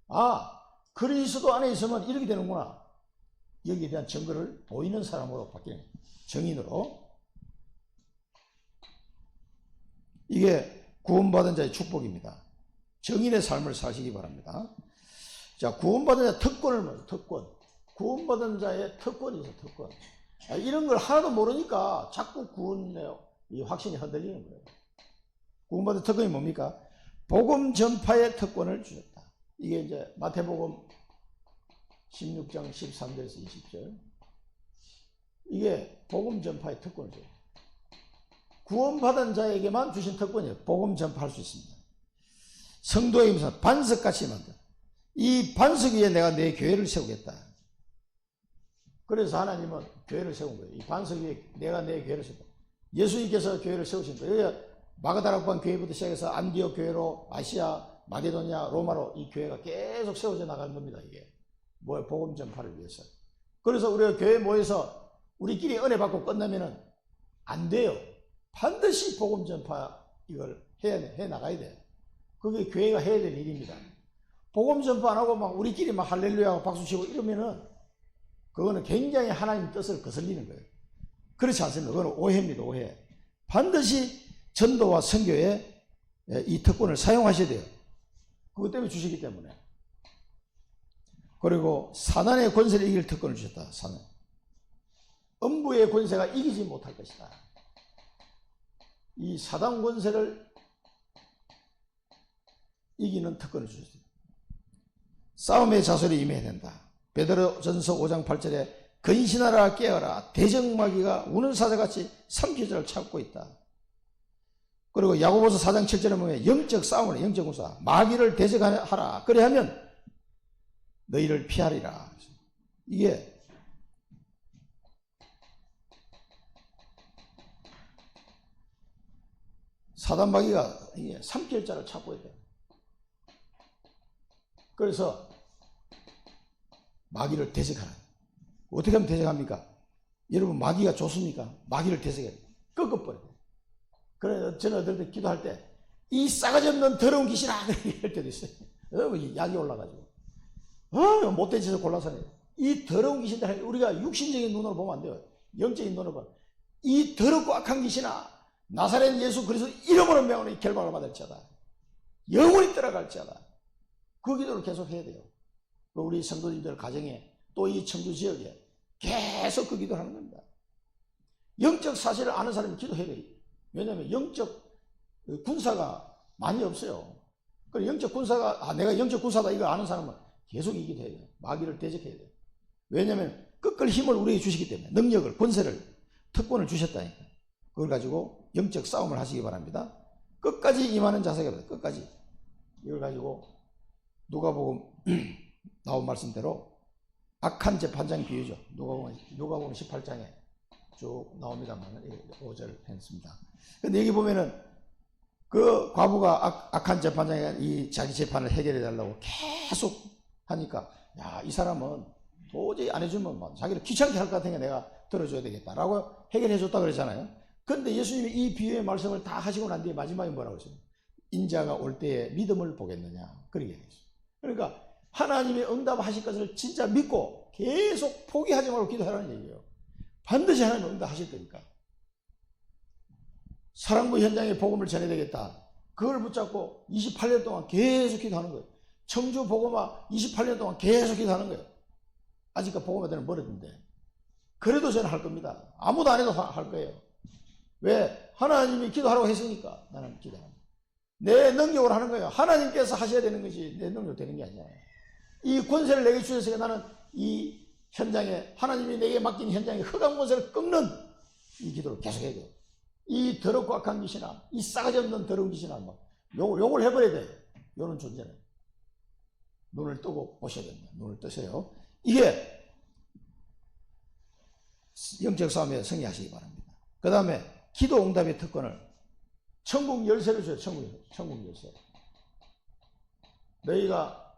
A: 아, 그리스도 안에 있으면 이렇게 되는구나. 여기에 대한 증거를 보이는 사람으로 바뀌는 거예요. 정인으로. 이게 구원받은 자의 축복입니다. 정인의 삶을 사시기 바랍니다. 자, 구원받은 자의 특권을 말해요. 특권. 구원받은 자의 특권이 있어요. 특권. 이런 걸 하나도 모르니까 자꾸 구원의 이 확신이 흔들리는 거예요. 구원받은 특권이 뭡니까? 복음 전파의 특권을 주셨다. 이게 이제 마태복음 16장 13절에서 20절. 이게 복음 전파의 특권을 줘요. 구원받은 자에게만 주신 특권이에요. 복음 전파할 수 있습니다. 성도에게 무슨 반석같이 만든. 이 반석 위에 내가 내 교회를 세우겠다. 그래서 하나님은 교회를 세운 거예요. 이 반석 위에 내가 내 교회를 세웠다. 예수님께서 교회를 세우신 거예요. 마가다락방 교회부터 시작해서 안디옥 교회로 아시아, 마게도니아, 로마로 이 교회가 계속 세워져 나가는 겁니다. 이게 뭐예요? 복음 전파를 위해서. 그래서 우리가 교회에 모여서 우리끼리 은혜 받고 끝나면은 안 돼요. 반드시 복음 전파 이걸 해 나가야 돼요. 그게 교회가 해야 될 일입니다. 복음 전파 안 하고 막 우리끼리 막 할렐루야 박수 치고 이러면은 그거는 굉장히 하나님 뜻을 거슬리는 거예요. 그렇지 않습니다. 그거는 오해입니다. 오해. 반드시 전도와 선교에 이 특권을 사용하셔야 돼요. 그것 때문에 주시기 때문에. 그리고 사단의 권세를 이길 특권을 주셨다. 사단. 음부의 권세가 이기지 못할 것이다. 이 사단 권세를 이기는 특권을 주셨습니다. 싸움의 자세를 임해야 된다. 베드로전서 5장 8절에 근신하라 깨어라 대적마귀가 우는 사자같이 삼키자를 찾고 있다. 그리고 야고보서 4장 7절에 보면 영적 싸움을 영적 군사 마귀를 대적하라. 그래 하면 너희를 피하리라. 이게 사단 마귀가 삼킬 자를 찾고 있다. 그래서 마귀를 대적하라. 어떻게 하면 대적합니까? 여러분 마귀가 좋습니까? 마귀를 대적해야 돼. 꺾어버려야 돼. 그래서 저는 어떨 때 기도할 때 이 싸가지 없는 더러운 귀신아 이럴 때도 있어요. 약이 올라가지고 못된 짓을 골라서 해요. 이 더러운 귀신들 우리가 육신적인 눈으로 보면 안 돼요. 영적인 눈으로 보면 이 더럽고 악한 귀신아 나사렛 예수 그리스도 이름으로 명하노니 결박을 받을지어다. 영원히 떠나갈지어다. 그 기도를 계속 해야 돼요. 우리 성도님들 가정에 또 이 청주 지역에 계속 그 기도를 하는 겁니다. 영적 사실을 아는 사람이 기도해야 돼요. 왜냐하면 영적 군사가 많이 없어요. 그럼 영적 군사가 내가 영적 군사다 이걸 아는 사람은 계속 이 기도해야 돼요. 마귀를 대적해야 돼요. 왜냐하면 끝끌 힘을 우리에게 주시기 때문에 능력을 권세를 특권을 주셨다니까. 그걸 가지고 영적 싸움을 하시기 바랍니다. 끝까지 임하는 자세가 됩니다. 끝까지. 이걸 가지고 누가복음 나온 말씀대로 악한 재판장 비유죠. 누가복음 18장에 쭉 나옵니다만 5절 했습니다. 근데 여기 보면은 그 과부가 악한 재판장이 이 자기 재판을 해결해 달라고 계속 하니까 야, 이 사람은 도저히 안 해주면 막 자기를 귀찮게 할 것 같으니까 내가 들어줘야 되겠다라고 해결해 줬다 그랬잖아요. 근데 예수님이 이 비유의 말씀을 다 하시고 난 뒤에 마지막에 뭐라고 했어요? 인자가 올 때에 믿음을 보겠느냐 그렇게 얘기했어요. 그러니까 하나님의 응답하실 것을 진짜 믿고 계속 포기하지 말고 기도하라는 얘기예요. 반드시 하나님 응답하실 거니까. 사랑부 현장에 복음을 전해야 되겠다. 그걸 붙잡고 28년 동안 계속 기도하는 거예요. 청주 복음화 28년 동안 계속 기도하는 거예요. 아직까지 복음화 되는 멀었는데. 그래도 저는 할 겁니다. 아무도 안 해도 할 거예요. 왜? 하나님이 기도하라고 했으니까 나는 기도합니다. 내 능력으로 하는 거예요. 하나님께서 하셔야 되는 것이 내 능력으로 되는 게 아니야. 이 권세를 내게 주셨으니까 나는 이 현장에 하나님이 내게 맡긴 현장에 흑암 권세를 꺾는 이 기도를 계속해야 돼요. 이 더럽고 악한 귀신아, 이 싸가지 없는 더러운 귀신아, 욕을 해버려야 돼요. 이런 존재는. 눈을 뜨고 보셔야 됩니다. 눈을 뜨세요. 이게 영적 싸움에 승리하시기 바랍니다. 그 다음에 기도 응답의 특권을 천국 열쇠를 줘요. 천국 열쇠. 너희가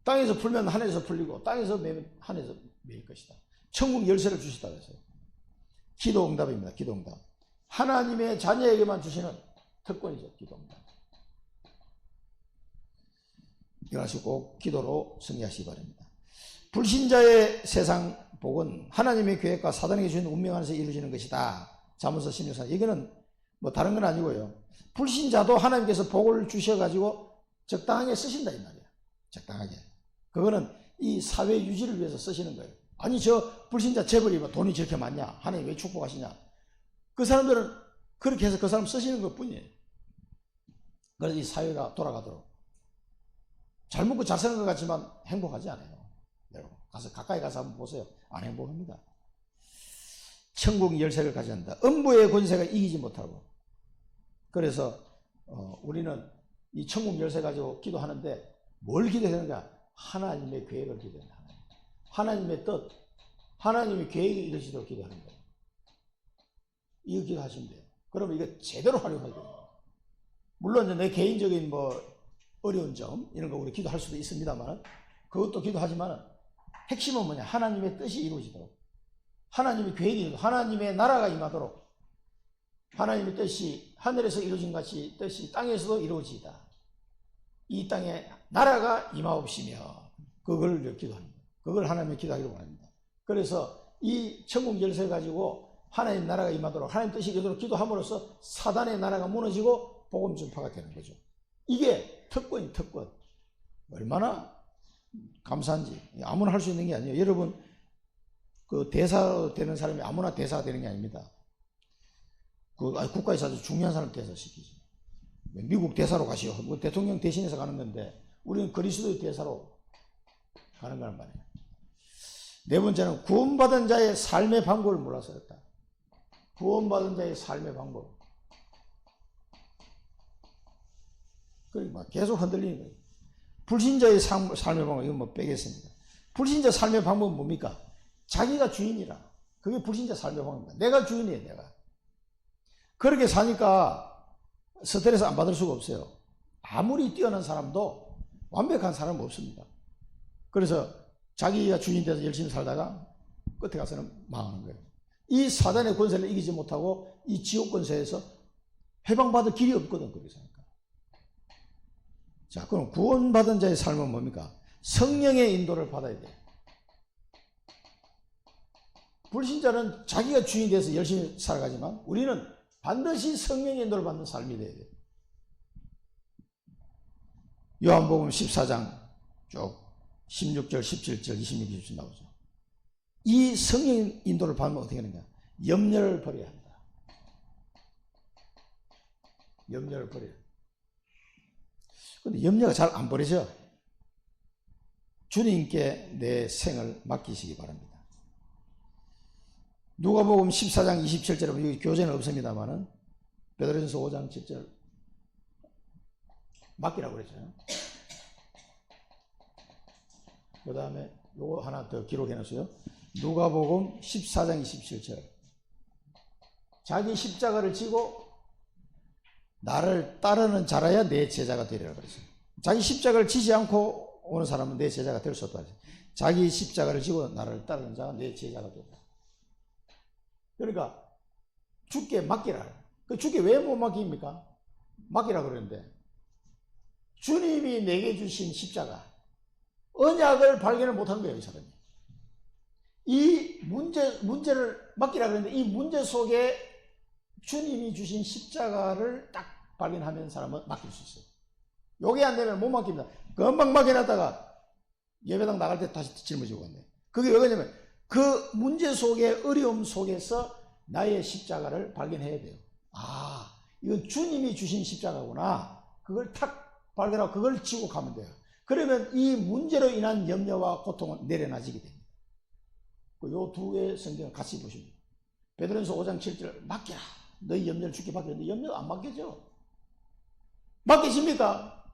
A: 땅에서 풀면 하늘에서 풀리고 땅에서 매면 하늘에서 매일 것이다. 천국 열쇠를 주시다 그랬어요. 기도 응답입니다. 기도 응답. 하나님의 자녀에게만 주시는 특권이죠. 기도 응답. 이것이 꼭 기도로 승리하시기 바랍니다. 불신자의 세상 복은 하나님의 계획과 사단에게 주신 운명 안에서 이루어지는 것이다. 잠언서 16장. 여기는 뭐 다른 건 아니고요. 불신자도 하나님께서 복을 주셔가지고 적당하게 쓰신다 이 말이야. 적당하게. 그거는 이 사회 유지를 위해서 쓰시는 거예요. 아니 저 불신자 재벌이 뭐 돈이 저렇게 많냐? 하나님 왜 축복하시냐? 그 사람들은 그렇게 해서 그 사람 쓰시는 것 뿐이에요. 그래서 이 사회가 돌아가도록. 잘 먹고 잘 사는 것 같지만 행복하지 않아요. 여러분 가까이 가서 한번 보세요. 안 행복합니다. 천국 열쇠를 가져간다. 음부의 권세가 이기지 못하고. 그래서 우리는 이 천국 열쇠 가지고 기도하는데 뭘 기도하는가? 하나님의 계획을 기도한다. 하나님의 뜻, 하나님의 계획이 이루어지도록 기도하는 거예요. 이거 기도하시면 돼요. 그러면 이거 제대로 활용해야 돼요. 물론 내 개인적인 뭐 어려운 점 이런 거 우리 기도할 수도 있습니다만 그것도 기도하지만 핵심은 뭐냐? 하나님의 뜻이 이루어지도록, 하나님의 계획이 이루어지도록, 하나님의 나라가 임하도록, 하나님의 뜻이 하늘에서 이루어진 같이 뜻이 땅에서도 이루어지다. 이 땅에 나라가 임하옵시며 그걸 기도합니다. 그걸 하나님의 기도하기를 원합니다. 그래서 이 천국 열쇠 가지고 하나님 나라가 임하도록 하나님 뜻이 이루어지도록 기도함으로써 사단의 나라가 무너지고 복음 전파가 되는 거죠. 이게 특권이 특권. 얼마나 감사한지. 아무나 할 수 있는 게 아니에요. 여러분 그 대사 되는 사람이 아무나 대사가 되는 게 아닙니다. 국가에서 아주 중요한 사람 대사시키죠. 미국 대사로 가시오. 뭐 대통령 대신해서 가는 건데 우리는 그리스도의 대사로 가는 거란 말이에요. 네 번째는 구원받은 자의 삶의 방법을 몰라서 그렇다. 구원받은 자의 삶의 방법. 그러니까 계속 흔들리는 거예요. 불신자의 삶의 방법, 이건 뭐 빼겠습니다. 불신자 삶의 방법은 뭡니까? 자기가 주인이라. 그게 불신자 삶의 방법입니다. 내가 주인이에요, 내가. 그렇게 사니까 스트레스 안 받을 수가 없어요. 아무리 뛰어난 사람도 완벽한 사람은 없습니다. 그래서 자기가 주인이 돼서 열심히 살다가 끝에 가서는 망하는 거예요. 이 사단의 권세를 이기지 못하고 이 지옥 권세에서 해방받을 길이 없거든, 그렇게 사니까. 자, 그럼 구원받은 자의 삶은 뭡니까? 성령의 인도를 받아야 돼요. 불신자는 자기가 주인이 돼서 열심히 살아가지만 우리는 반드시 성령의 인도를 받는 삶이 돼야 돼요. 요한복음 14장 쭉 16절, 17절, 26, 27 나오죠. 이 성령 인도를 받으면 어떻게 하는가? 염려를 버려야 한다. 염려를 버려야 한다. 근데 염려가 잘 안 버려져. 주님께 내 생을 맡기시기 바랍니다. 누가복음 14장 27절에 보면 여기 교재는 없습니다만은 베드로전서 5장 7절 맡기라고 그랬잖아요. 그 다음에 요거 하나 더 기록해놨어요. 누가복음 14장 27절 자기 십자가를 지고 나를 따르는 자라야 내 제자가 되리라 그랬어요. 자기 십자가를 지지 않고 오는 사람은 내 제자가 될 수 없다. 자기 십자가를 지고 나를 따르는 자가 내 제자가 된다. 그러니까 주께 맡기라. 그 주께 왜 못 맡깁니까? 맡기라 그러는데 주님이 내게 주신 십자가 언약을 발견을 못한 거예요. 이 사람이. 이 문제를 맡기라 그랬는데 이 문제 속에 주님이 주신 십자가를 딱 발견하면 사람은 맡길 수 있어요. 요게 안 되면 못 맡깁니다. 금방 맡겨놨다가 예배당 나갈 때 다시 짊어지고 갔네. 그게 왜 그러냐면 그 문제 속에 어려움 속에서 나의 십자가를 발견해야 돼요. 아, 이건 주님이 주신 십자가구나. 그걸 탁 발견하고 그걸 지고 가면 돼요. 그러면 이 문제로 인한 염려와 고통은 내려놔지게 됩니다. 요 두 개의 성경을 같이 보시면 베드로전서 5장 7절 맡겨라. 너희 염려를 주께 맡겼는데 염려가 안 맡겨져. 맡기십니까?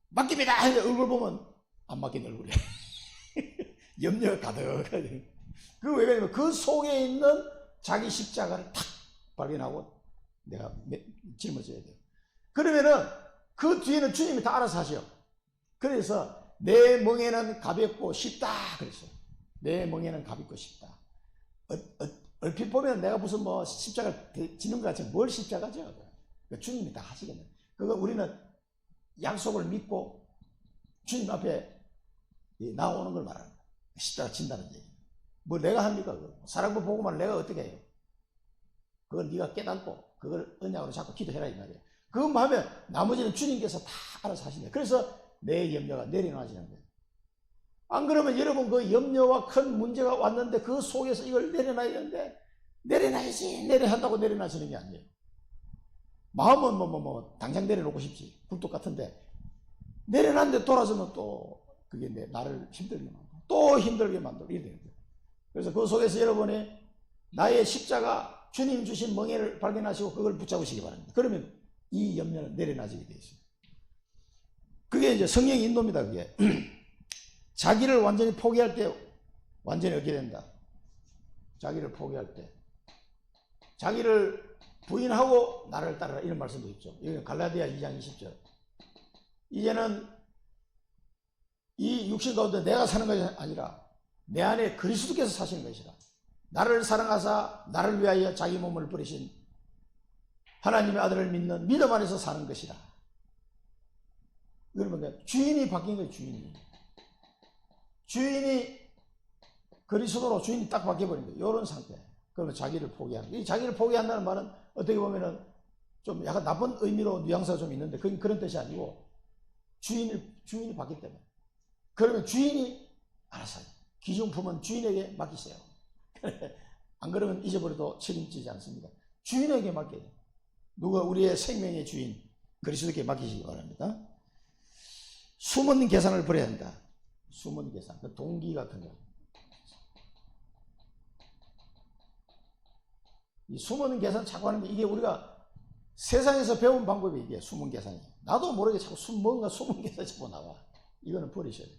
A: 맡깁니다. 하는데 얼굴 보면 안 맡긴 얼굴이야. 염려가 가득하지. 그 왜 그러냐면 그 속에 있는 자기 십자가를 탁 발견하고 내가 짊어져야 돼요. 그러면은 그 뒤에는 주님이 다 알아서 하셔. 그래서 내 멍에는 가볍고 쉽다 그랬어요. 내 멍에는 가볍고 쉽다. 얼핏 보면 내가 무슨 뭐 십자가를 지는 것 같지만 뭘 십자가죠? 그러니까 주님이 다 하시겠네. 그거 우리는 약속을 믿고 주님 앞에 나오는 걸 말하는 거야. 십자가 진다는 얘기. 뭐 내가 합니까? 사랑부 보고만 내가 어떻게 해요? 그걸 네가 깨닫고 그걸 언약으로 잡고 기도해라 이 말이에요. 그것만 하면 나머지는 주님께서 다 알아서 하신다. 그래서 내 염려가 내려놔지는 거예요. 안 그러면 여러분 그 염려와 큰 문제가 왔는데 그 속에서 이걸 내려놔야 되는데 내려놔야지 내려한다고 내려놔지는 게 아니에요. 마음은 당장 내려놓고 싶지. 굴뚝 같은데 내려놨는데 돌아서면 또 그게 나를 힘들게 만들고 또 힘들게 만들고 이렇게 되는 거예요. 그래서 그 속에서 여러분이 나의 십자가 주님 주신 멍에를 발견하시고 그걸 붙잡으시기 바랍니다. 그러면 이 염려는 내려놔지게 되어 있어요. 그게 이제 성령 인도입니다. 그게 자기를 완전히 포기할 때 완전히 얻게 된다. 자기를 포기할 때 자기를 부인하고 나를 따르라 이런 말씀도 있죠. 이건 갈라디아 2장 20절. 이제는 이 육신 가운데 내가 사는 것이 아니라 내 안에 그리스도께서 사시는 것이라. 나를 사랑하사 나를 위하여 자기 몸을 버리신 하나님의 아들을 믿는 믿음 안에서 사는 것이라. 그러면 주인이 바뀐 거예요. 주인이 그리스도로 주인이 딱 바뀌어버린 거예요. 이런 상태. 그러면 자기를 포기하는 거예요. 이 자기를 포기한다는 말은 어떻게 보면은 좀 약간 나쁜 의미로 뉘앙스가 좀 있는데 그런 뜻이 아니고 주인이 바뀌기 때문에. 그러면 주인이 알아서 해요. 기중품은 주인에게 맡기세요. 안 그러면 잊어버려도 책임지지 않습니다. 주인에게 맡겨요. 누가 우리의 생명의 주인 그리스도께 맡기시기 바랍니다. 숨은 계산을 버려야 한다. 숨은 계산, 그 동기 같은 거. 이 숨은 계산 자꾸 하는 게 이게 우리가 세상에서 배운 방법이 이게 숨은 계산이에요. 나도 모르게 자꾸 뭔가 숨은 계산이 자꾸 나와. 이거는 버리셔야 돼요.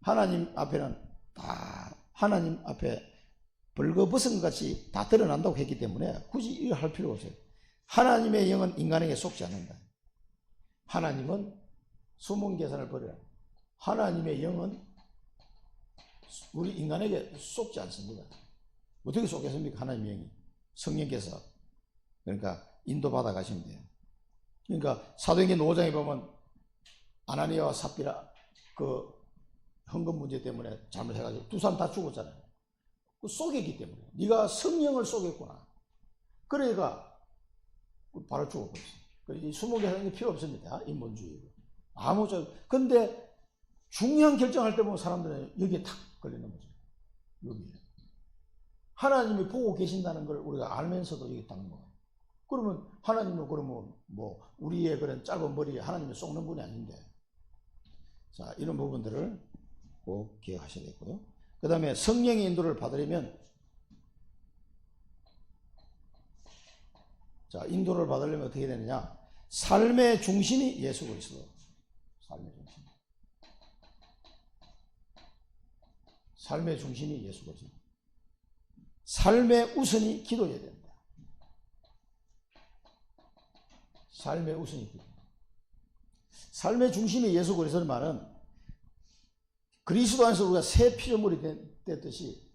A: 하나님 앞에는 다 하나님 앞에 벌거벗은 것 같이 다 드러난다고 했기 때문에 굳이 이거 할 필요가 없어요. 하나님의 영은 인간에게 속지 않는다. 하나님은 숨은 계산을 버려라. 하나님의 영은 우리 인간에게 속지 않습니다. 어떻게 속겠습니까? 하나님의 영이. 성령께서 그러니까 인도받아 가시면 돼요. 그러니까 사도행전 5장에 보면 아나니아와 삽비라 그 헌금 문제 때문에 잘못해가지고 두 사람 다 죽었잖아요. 그 속였기 때문에. 네가 성령을 속였구나. 그러니까 바로 죽어버렸어요. 이 숨은 계산이 필요 없습니다. 인본주의. 근데 중요한 결정할 때 보면 사람들은 여기에 탁 걸리는 거죠. 여기에. 하나님이 보고 계신다는 걸 우리가 알면서도 여기 딱 먹어요. 그러면 하나님은 그러면 뭐 우리의 그런 짧은 머리에 하나님이 쏙는 분이 아닌데. 자, 이런 부분들을 꼭 기억하셔야 되고요. 그 다음에 성령의 인도를 받으려면, 자, 인도를 받으려면 어떻게 되느냐? 삶의 중심이 예수 그리스도. 삶의 중심. 삶의 중심이 예수 그리스도. 삶의 우선이 기도해야 된다. 삶의 우선이 기도. 삶의 중심이 예수 그리스도는 말은 그리스도 안에서 우리가 새 피조물이 됐듯이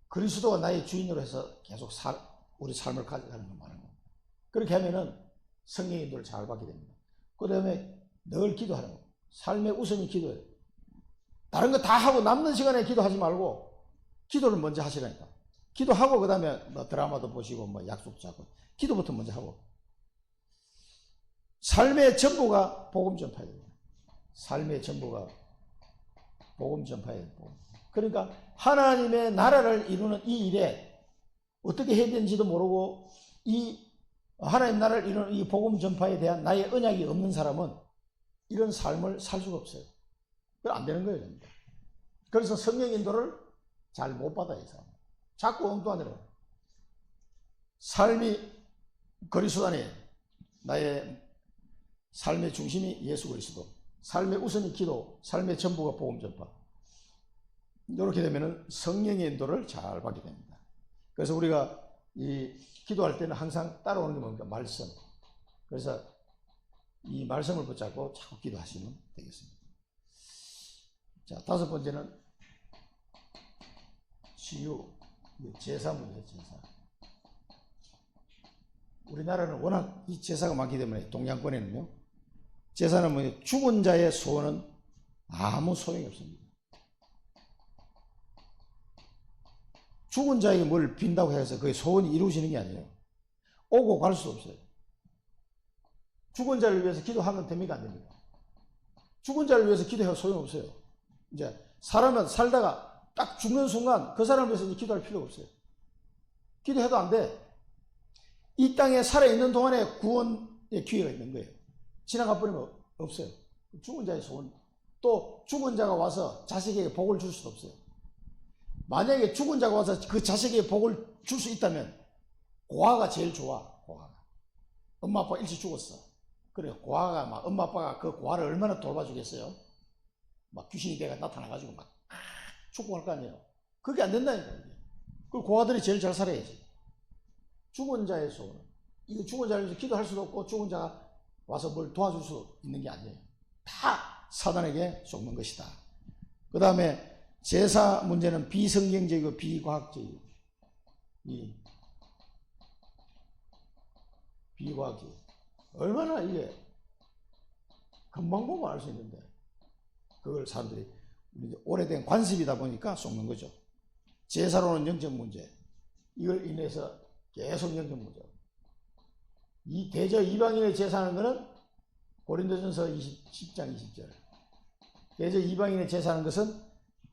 A: 그리스도가 나의 주인으로 해서 계속 우리 삶을 가져가는 걸 말하는 거예요. 그렇게 하면은 성령의 인도를 잘 받게 됩니다. 그 다음에 늘 기도하는 거예요. 삶의 우선이 기도예요. 다른 거 다 하고 남는 시간에 기도하지 말고 기도를 먼저 하시라니까. 기도하고 그 다음에 뭐 드라마도 보시고 뭐 약속 잡고 기도부터 먼저 하고. 삶의 전부가 복음 전파예요. 삶의 전부가 복음 전파예요. 그러니까 하나님의 나라를 이루는 이 일에 어떻게 해야 되는지도 모르고 이 하나님 나라를 이루는 이 복음 전파에 대한 나의 언약이 없는 사람은 이런 삶을 살 수가 없어요. 그건 안 되는 거예요. 그래서 성령 인도를 잘 못 받아요. 이 사람. 자꾸 엉뚱한 데로. 삶이 그리스도 안에 나의 삶의 중심이 예수 그리스도, 삶의 우선이 기도, 삶의 전부가 복음 전파. 이렇게 되면은 성령의 인도를 잘 받게 됩니다. 그래서 우리가 이 기도할 때는 항상 따라오는 게 뭡니까? 말씀. 그래서 이 말씀을 붙잡고 자꾸 기도하시면 되겠습니다. 자, 다섯 번째는 치유, 제사 문제, 제사. 우리나라는 워낙 이 제사가 많기 때문에 동양권에는요. 제사는 뭐예요? 죽은 자의 소원은 아무 소용이 없습니다. 죽은 자에게 뭘 빈다고 해서 그게 소원이 이루어지는 게 아니에요. 오고 갈 수 없어요. 죽은 자를 위해서 기도하면 됩니까? 안 됩니까? 죽은 자를 위해서 기도해도 소용없어요. 이제 사람은 살다가 딱 죽는 순간 그 사람을 위해서 기도할 필요가 없어요. 기도해도 안 돼. 이 땅에 살아있는 동안에 구원의 기회가 있는 거예요. 지나가 버리면 없어요. 죽은 자의 소원. 또 죽은 자가 와서 자식에게 복을 줄 수도 없어요. 만약에 죽은 자가 와서 그 자식에게 복을 줄 수 있다면 고아가 제일 좋아. 고아가. 엄마 아빠 일찍 죽었어. 그래 고아가 막 엄마 아빠가 그 고아를 얼마나 돌봐주겠어요. 막 귀신이 내가 나타나가지고 막 축복할 거 아니에요. 그게 안 된다니까. 그 고아들이 제일 잘 살아야지. 죽은 자의 소원. 이거 죽은 자를 위해서 기도할 수도 없고 죽은 자가 와서 뭘 도와줄 수 있는 게 아니에요. 다 사단에게 속는 것이다. 그 다음에 제사 문제는 비성경적이고 비과학적이고 비과학적. 얼마나 이게 금방 보면 알 수 있는데 그걸 사람들이 오래된 관습이다 보니까 속는 거죠. 제사로는 영적 문제. 이걸 인해서 계속 영적 문제. 이 대저 이방인의 제사하는 것은 고린도전서 10장 20절. 대저 이방인의 제사하는 것은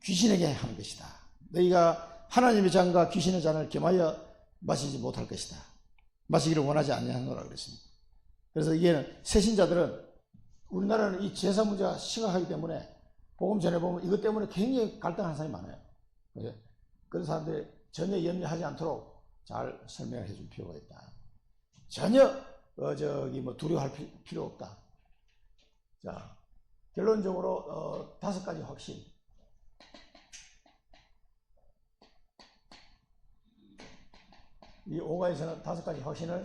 A: 귀신에게 하는 것이다. 너희가 하나님의 잔과 귀신의 잔을 겸하여 마시지 못할 것이다. 마시기를 원하지 아니하노라 그랬습니다. 그래서 이게 새신자들은 우리나라는 이 제사 문제가 심각하기 때문에 복음 전해보면 이것 때문에 굉장히 갈등하는 사람이 많아요. 그런 사람들이 전혀 염려하지 않도록 잘 설명을 해줄 필요가 있다. 전혀 두려워할 필요 없다. 자, 결론적으로 5가지 확신. 이 5가지에서는 5가지 확신을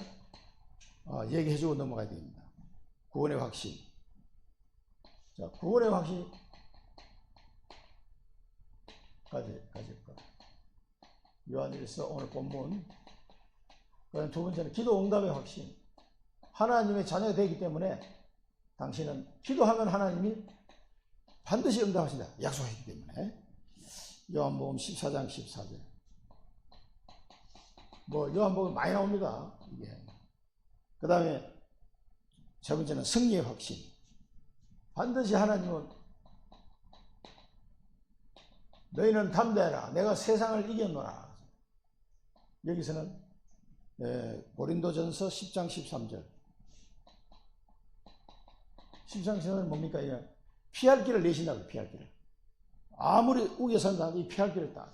A: 얘기해주고 넘어가야 됩니다. 구원의 확신. 자, 구원의 확신 가질까? 요한일서 오늘 본문. 그다음 두 번째는 기도 응답의 확신. 하나님의 자녀가 되기 때문에 당신은 기도하면 하나님이 반드시 응답하신다. 약속하기 때문에. 요한복음 14장 14절. 요한복음 많이 나옵니다. 이게. 그 다음에 세 번째는 승리의 확신. 반드시 하나님은 너희는 담대하라. 내가 세상을 이겼노라. 여기서는 고린도전서 10장 13절. 10장 13절은 뭡니까? 피할 길을 내신다고요. 피할 길을. 아무리 우겨서 산다고 피할 길을 딱.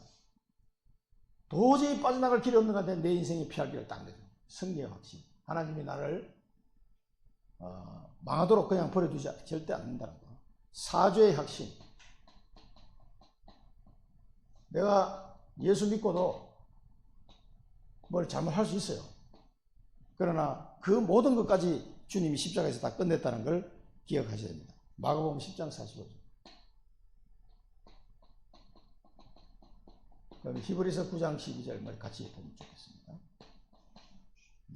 A: 도저히 빠져나갈 길이 없는 것 같아. 내 인생에 피할 길을 딱 내줘. 승리의 확신. 하나님이 나를 망하도록 그냥 버려두지 절대 않는다는 거. 사죄의 확신. 내가 예수 믿고도 뭘 잘못할 수 있어요. 그러나 그 모든 것까지 주님이 십자가에서 다 끝냈다는 걸 기억하셔야 됩니다. 마가복음 10장 45절. 그럼 히브리서 9장 12절 같이 보면 좋겠습니다.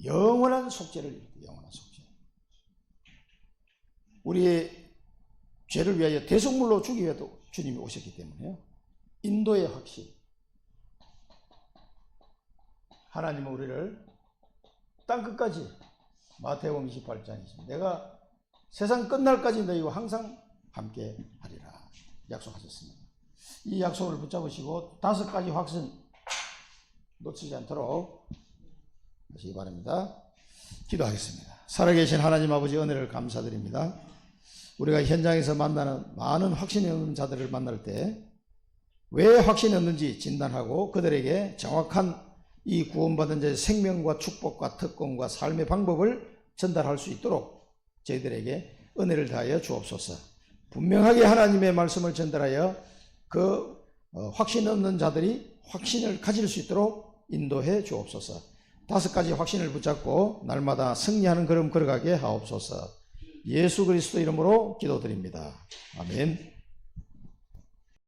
A: 영원한 속죄를 이루고 영원한 속죄. 우리의 죄를 위하여 대속물로 주기 위해도 주님이 오셨기 때문에요. 인도의 확신. 하나님은 우리를 땅끝까지 마태복음 28장이죠. 내가 세상 끝날까지 너희와 항상 함께 하리라 약속하셨습니다. 이 약속을 붙잡으시고 5가지 확신 놓치지 않도록 하시기 바랍니다. 기도하겠습니다. 살아계신 하나님 아버지 은혜를 감사드립니다. 우리가 현장에서 만나는 많은 확신이 없는 자들을 만날 때 왜 확신이 없는지 진단하고 그들에게 정확한 이 구원받은 자의 생명과 축복과 특권과 삶의 방법을 전달할 수 있도록 저희들에게 은혜를 다하여 주옵소서. 분명하게 하나님의 말씀을 전달하여 그 확신 없는 자들이 확신을 가질 수 있도록 인도해 주옵소서. 5가지 확신을 붙잡고 날마다 승리하는 걸음 걸어가게 하옵소서. 예수 그리스도 이름으로 기도드립니다. 아멘.